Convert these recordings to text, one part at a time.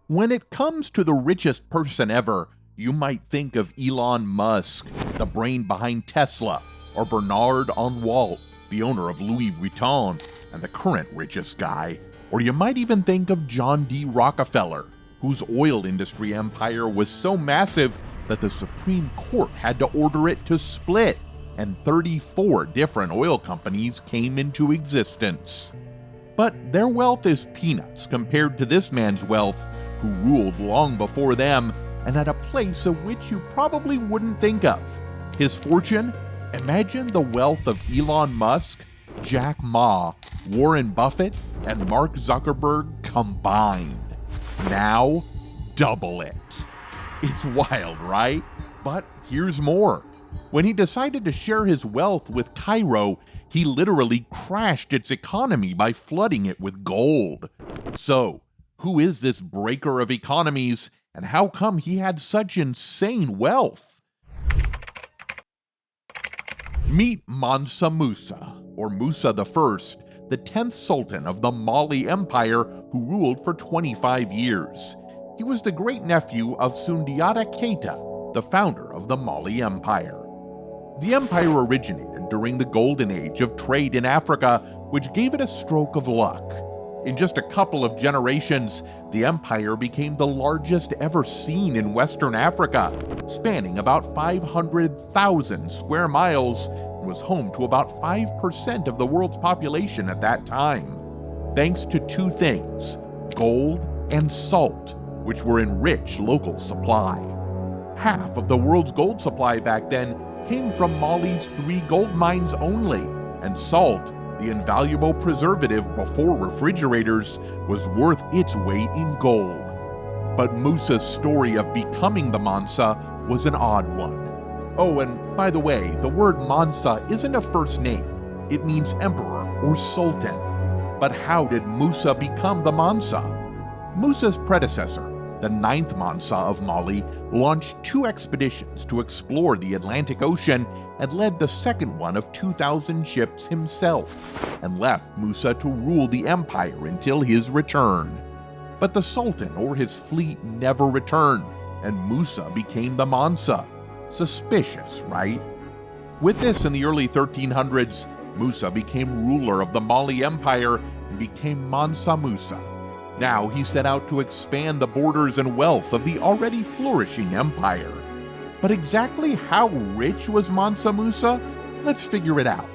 When it comes to the richest person ever, you might think of Elon Musk, the brain behind Tesla, or Bernard Arnault, the owner of Louis Vuitton and the current richest guy. Or you might even think of John D. Rockefeller, whose oil industry empire was so massive that the Supreme Court had to order it to split, and 34 different oil companies came into existence. But their wealth is peanuts compared to this man's wealth, who ruled long before them and at a place of which you probably wouldn't think of. His fortune? Imagine the wealth of Elon Musk, Jack Ma, Warren Buffett, and Mark Zuckerberg combined. Now, double it. It's wild, right? But here's more. When he decided to share his wealth with Cairo, he literally crashed its economy by flooding it with gold. So, who is this breaker of economies, and how come he had such insane wealth? Meet Mansa Musa, or Musa I, the 10th Sultan of the Mali Empire, who ruled for 25 years. He was the great-nephew of Sundiata Keita, the founder of the Mali Empire. The empire originated during the golden age of trade in Africa, which gave it a stroke of luck. In just a couple of generations, the empire became the largest ever seen in Western Africa, spanning about 500,000 square miles, and was home to about 5% of the world's population at that time. Thanks to two things, gold and salt, which were in rich local supply. Half of the world's gold supply back then came from Mali's 3 gold mines only, and salt, the invaluable preservative before refrigerators, was worth its weight in gold. But Musa's story of becoming the Mansa was an odd one. Oh, and by the way, the word Mansa isn't a first name. It means emperor or sultan. But how did Musa become the Mansa? Musa's predecessor, the 9th Mansa of Mali, launched 2 expeditions to explore the Atlantic Ocean and led the second one of 2,000 ships himself, and left Musa to rule the empire until his return. But the Sultan or his fleet never returned, and Musa became the Mansa. Suspicious, right? With this in the early 1300s, Musa became ruler of the Mali Empire and became Mansa Musa. Now he set out to expand the borders and wealth of the already flourishing empire. But exactly how rich was Mansa Musa? Let's figure it out.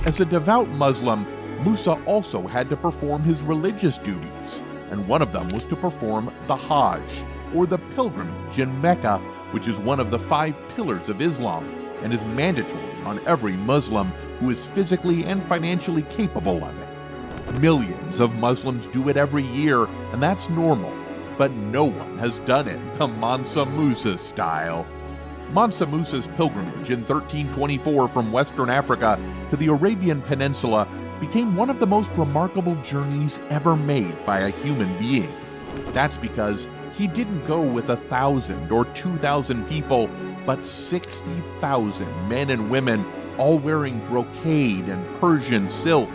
As a devout Muslim, Musa also had to perform his religious duties, and one of them was to perform the Hajj, or the pilgrimage in Mecca, which is one of the 5 pillars of Islam, and is mandatory on every Muslim who is physically and financially capable of it. Millions of Muslims do it every year, and that's normal, but no one has done it the Mansa Musa style. Mansa Musa's pilgrimage in 1324 from Western Africa to the Arabian Peninsula became one of the most remarkable journeys ever made by a human being. That's because he didn't go with 1,000 or 2,000 people, but 60,000 men and women, all wearing brocade and Persian silk,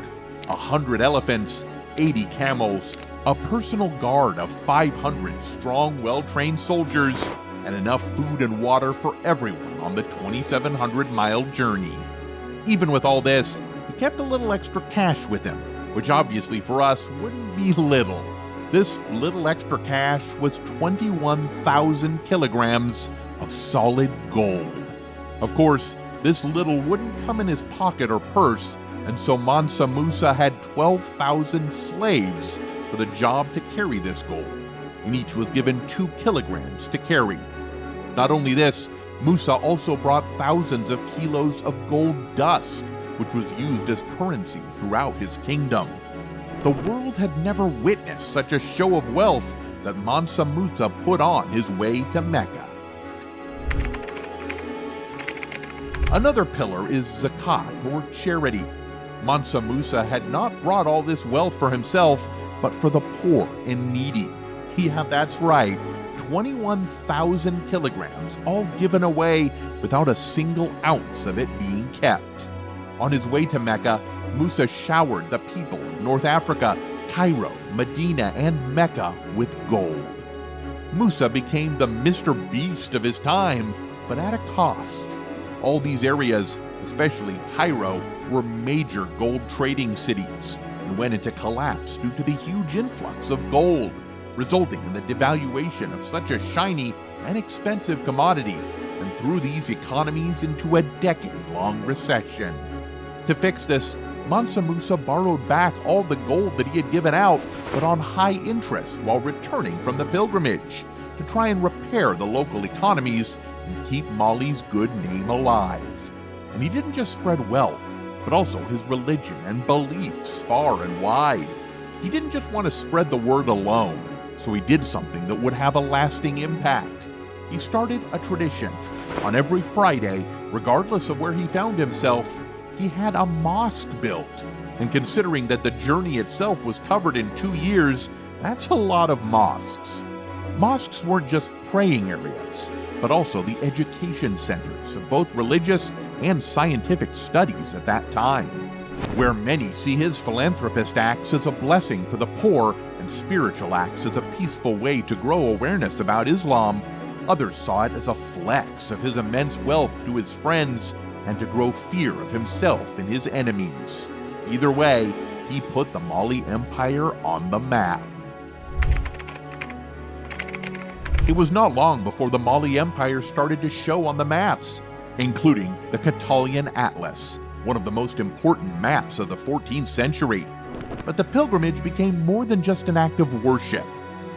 100 elephants, 80 camels, a personal guard of 500 strong, well-trained soldiers, and enough food and water for everyone on the 2,700-mile journey. Even with all this, he kept a little extra cash with him, which obviously for us wouldn't be little. This little extra cash was 21,000 kilograms of solid gold. Of course, this little wouldn't come in his pocket or purse, and so Mansa Musa had 12,000 slaves for the job to carry this gold, and each was given 2 kilograms to carry. Not only this, Musa also brought thousands of kilos of gold dust, which was used as currency throughout his kingdom. The world had never witnessed such a show of wealth that Mansa Musa put on his way to Mecca. Another pillar is zakat, or charity. Mansa Musa had not brought all this wealth for himself, but for the poor and needy. Yeah, that's right, 21,000 kilograms, all given away without a single ounce of it being kept. On his way to Mecca, Musa showered the people of North Africa, Cairo, Medina, and Mecca with gold. Musa became the Mr. Beast of his time, but at a cost. All these areas, especially Cairo, were major gold trading cities and went into collapse due to the huge influx of gold, resulting in the devaluation of such a shiny and expensive commodity, and threw these economies into a decade-long recession. To fix this, Mansa Musa borrowed back all the gold that he had given out, but on high interest while returning from the pilgrimage, to try and repair the local economies and keep Mali's good name alive. And he didn't just spread wealth, but also his religion and beliefs far and wide. He didn't just want to spread the word alone, so he did something that would have a lasting impact. He started a tradition. On every Friday, regardless of where he found himself, he had a mosque built. And considering that the journey itself was covered in 2 years, that's a lot of mosques. Mosques weren't just praying areas, but also the education centers of both religious and scientific studies at that time, where many see his philanthropist acts as a blessing for the poor and spiritual acts as a peaceful way to grow awareness about Islam. Others saw it as a flex of his immense wealth to his friends and to grow fear of himself and his enemies. Either way, he put the Mali Empire on the map. It was not long before the Mali Empire started to show on the maps, including the Catalian Atlas, one of the most important maps of the 14th century. But the pilgrimage became more than just an act of worship.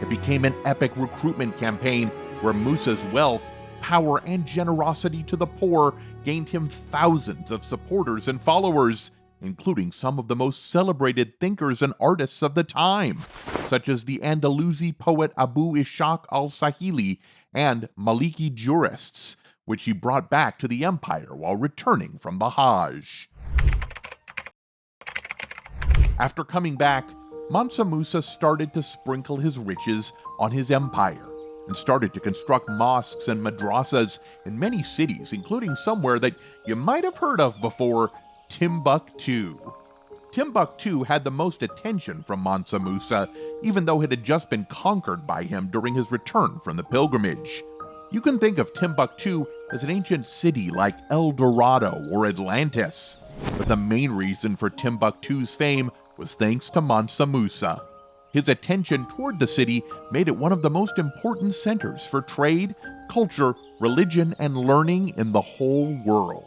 It became an epic recruitment campaign where Musa's wealth, power, and generosity to the poor gained him thousands of supporters and followers, including some of the most celebrated thinkers and artists of the time, such as the Andalusi poet Abu Ishaq al-Sahili and Maliki jurists, which he brought back to the empire while returning from the Hajj. After coming back, Mansa Musa started to sprinkle his riches on his empire and started to construct mosques and madrasas in many cities, including somewhere that you might have heard of before, Timbuktu. Timbuktu had the most attention from Mansa Musa, even though it had just been conquered by him during his return from the pilgrimage. You can think of Timbuktu as an ancient city like El Dorado or Atlantis, but the main reason for Timbuktu's fame was thanks to Mansa Musa. His attention toward the city made it one of the most important centers for trade, culture, religion, and learning in the whole world.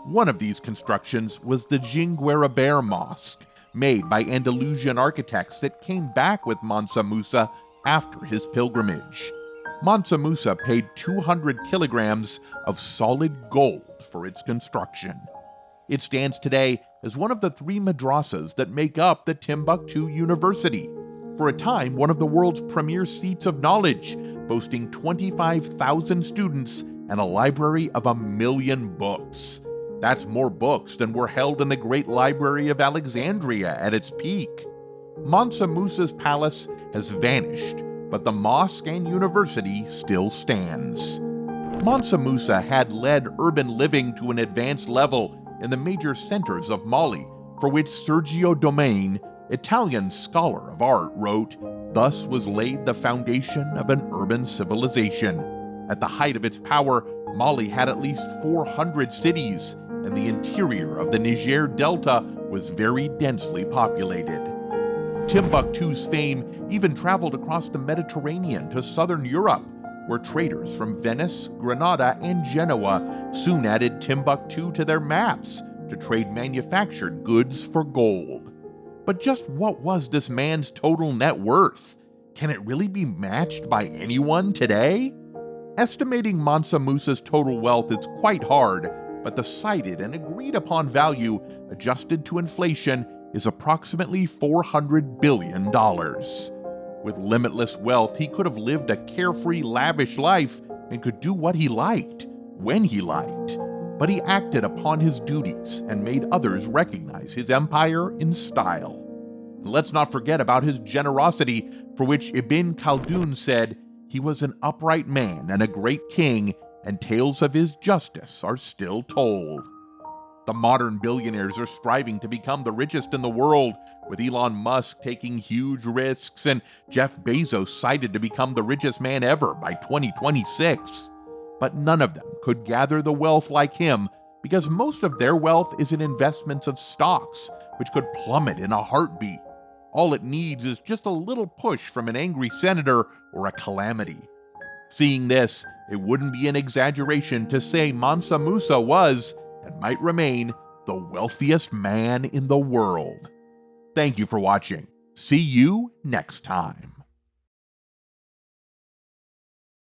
One of these constructions was the Jingueraber Mosque, made by Andalusian architects that came back with Mansa Musa after his pilgrimage. Mansa Musa paid 200 kilograms of solid gold for its construction. It stands today as one of the 3 madrasas that make up the Timbuktu University, for a time one of the world's premier seats of knowledge, boasting 25,000 students and a library of 1 million books. That's more books than were held in the Great Library of Alexandria at its peak. Mansa Musa's palace has vanished, but the mosque and university still stands. Mansa Musa had led urban living to an advanced level in the major centers of Mali, for which Sergio Domain, Italian scholar of art, wrote, "Thus was laid the foundation of an urban civilization." At the height of its power, Mali had at least 400 cities, and the interior of the Niger Delta was very densely populated. Timbuktu's fame even traveled across the Mediterranean to southern Europe, where traders from Venice, Granada, and Genoa soon added Timbuktu to their maps to trade manufactured goods for gold. But just what was this man's total net worth? Can it really be matched by anyone today? Estimating Mansa Musa's total wealth is quite hard, but the cited and agreed upon value, adjusted to inflation, is approximately $400 billion. With limitless wealth, he could have lived a carefree, lavish life and could do what he liked, when he liked. But he acted upon his duties and made others recognize his empire in style. And let's not forget about his generosity, for which Ibn Khaldun said, "He was an upright man and a great king, and tales of his justice are still told." The modern billionaires are striving to become the richest in the world, with Elon Musk taking huge risks and Jeff Bezos cited to become the richest man ever by 2026. But none of them could gather the wealth like him because most of their wealth is in investments of stocks, which could plummet in a heartbeat. All it needs is just a little push from an angry senator or a calamity. Seeing this, it wouldn't be an exaggeration to say Mansa Musa was, and might remain, the wealthiest man in the world. Thank you for watching. See you next time.